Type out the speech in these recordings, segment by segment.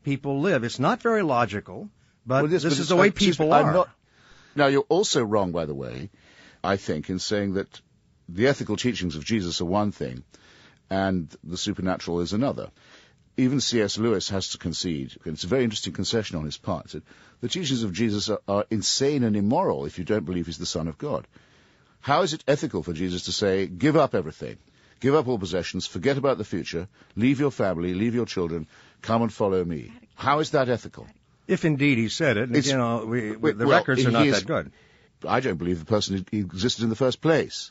people live. It's not very logical, but this is the way people are. Now, you're also wrong, by the way, I think, in saying that the ethical teachings of Jesus are one thing and the supernatural is another. Even C.S. Lewis has to concede, and it's a very interesting concession on his part, that the teachings of Jesus are insane and immoral if you don't believe he's the Son of God. How is it ethical for Jesus to say, give up everything, give up all possessions, forget about the future, leave your family, leave your children, come and follow me? How is that ethical? If indeed he said it, the records are not that good. I don't believe the person existed in the first place.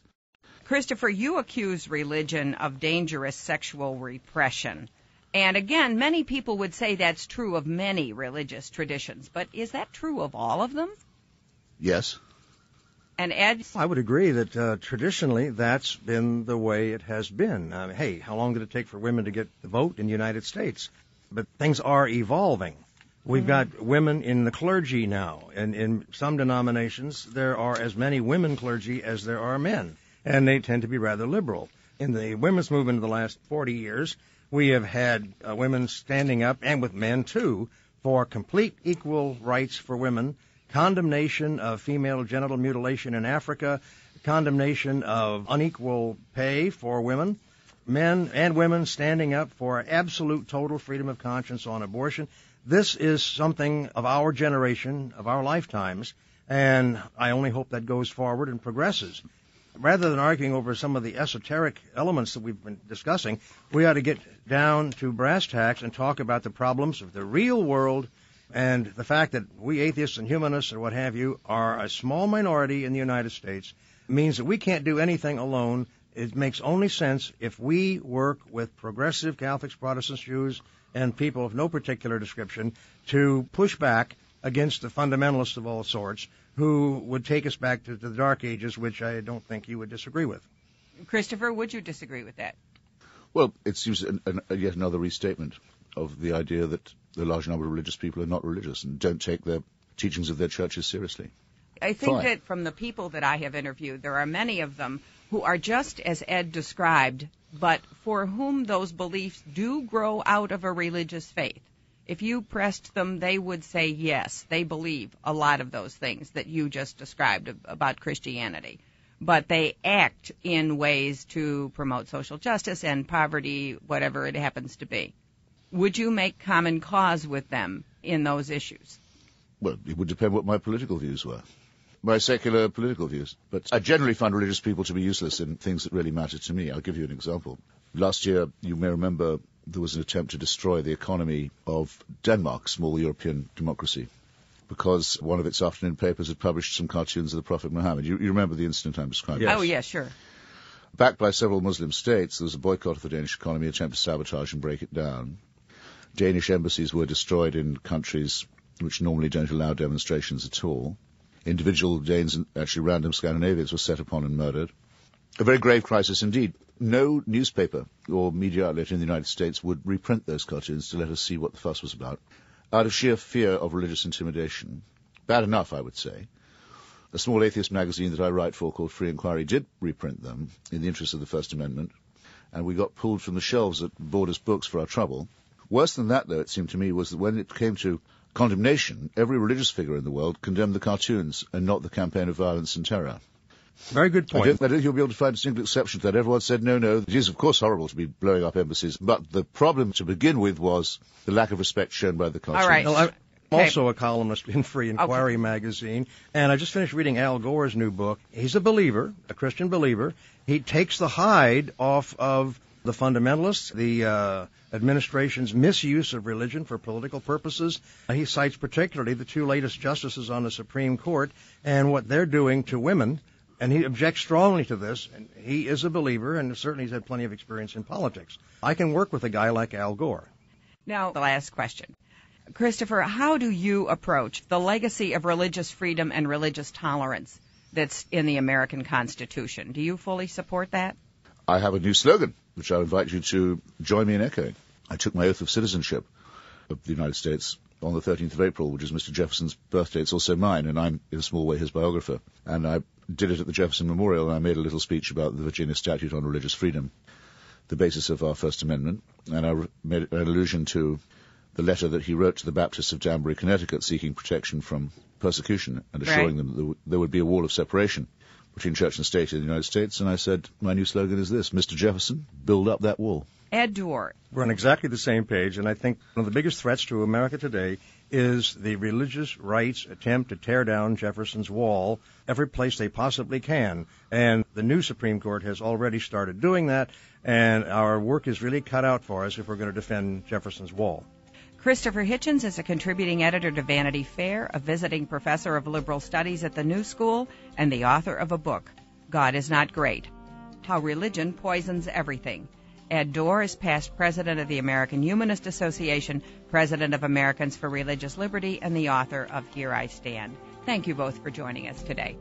Christopher, you accuse religion of dangerous sexual repression. And again, many people would say that's true of many religious traditions. But is that true of all of them? Yes. And Ed? I would agree that traditionally that's been the way it has been. Hey, how long did it take for women to get the vote in the United States? But things are evolving. We've got women in the clergy now, and in some denominations there are as many women clergy as there are men, and they tend to be rather liberal. In the women's movement of the last 40 years, we have had women standing up, and with men too, for complete equal rights for women, condemnation of female genital mutilation in Africa, condemnation of unequal pay for women, men and women standing up for absolute total freedom of conscience on abortion. This is something of our generation, of our lifetimes, and I only hope that goes forward and progresses. Rather than arguing over some of the esoteric elements that we've been discussing, we ought to get down to brass tacks and talk about the problems of the real world and the fact that we atheists and humanists or what have you are a small minority in the United States means that we can't do anything alone. It makes only sense if we work with progressive Catholics, Protestants, Jews, and people of no particular description to push back against the fundamentalists of all sorts who would take us back to the Dark Ages, which I don't think you would disagree with. Christopher, would you disagree with that? Well, it seems yet another restatement of the idea that the large number of religious people are not religious and don't take the teachings of their churches seriously. I think that from the people that I have interviewed, there are many of them who are just as Ed described, but for whom those beliefs do grow out of a religious faith. If you pressed them, they would say yes, they believe a lot of those things that you just described about Christianity. But they act in ways to promote social justice and poverty, whatever it happens to be. Would you make common cause with them in those issues? Well, it would depend what my political views were. My secular political views. But I generally find religious people to be useless in things that really matter to me. I'll give you an example. Last year, you may remember, there was an attempt to destroy the economy of Denmark, small European democracy, because one of its afternoon papers had published some cartoons of the Prophet Muhammad. You remember the incident I'm describing? Yes. Oh, yeah, sure. Backed by several Muslim states, there was a boycott of the Danish economy, attempt to sabotage and break it down. Danish embassies were destroyed in countries which normally don't allow demonstrations at all. Individual Danes and actually random Scandinavians were set upon and murdered. A very grave crisis indeed. No newspaper or media outlet in the United States would reprint those cartoons to let us see what the fuss was about, out of sheer fear of religious intimidation. Bad enough, I would say. A small atheist magazine that I write for called Free Inquiry did reprint them in the interest of the First Amendment, and we got pulled from the shelves at Borders Books for our trouble. Worse than that, though, it seemed to me, was that when it came to condemnation, every religious figure in the world condemned the cartoons and not the campaign of violence and terror. Very good point. I don't think you'll be able to find a single exception to that. Everyone said, no, it is of course horrible to be blowing up embassies, but the problem to begin with was the lack of respect shown by the cartoons. All right. Well, I'm also a columnist in Free Inquiry magazine, and I just finished reading Al Gore's new book. He's a believer, a Christian believer. He takes the hide off of the fundamentalists, the administration's misuse of religion for political purposes. He cites particularly the two latest justices on the Supreme Court and what they're doing to women, and he objects strongly to this. And he is a believer, and certainly he's had plenty of experience in politics. I can work with a guy like Al Gore. Now, the last question. Christopher, how do you approach the legacy of religious freedom and religious tolerance that's in the American Constitution? Do you fully support that? I have a new slogan, which I invite you to join me in echoing. I took my oath of citizenship of the United States on the 13th of April, which is Mr. Jefferson's birthday. It's also mine, and I'm, in a small way, his biographer. And I did it at the Jefferson Memorial, and I made a little speech about the Virginia Statute on Religious Freedom, the basis of our First Amendment, and I made an allusion to the letter that he wrote to the Baptists of Danbury, Connecticut, seeking protection from persecution and assuring them that there would be a wall of separation between church and state in the United States. And I said, my new slogan is this: Mr. Jefferson, build up that wall. Edd Doerr. We're on exactly the same page, and I think one of the biggest threats to America today is the religious right's attempt to tear down Jefferson's wall every place they possibly can. And the new Supreme Court has already started doing that, and our work is really cut out for us if we're going to defend Jefferson's wall. Christopher Hitchens is a contributing editor to Vanity Fair, a visiting professor of liberal studies at the New School, and the author of a book, God is Not Great: How Religion Poisons Everything. Edd Doerr is past president of the American Humanist Association, president of Americans for Religious Liberty, and the author of Here I Stand. Thank you both for joining us today.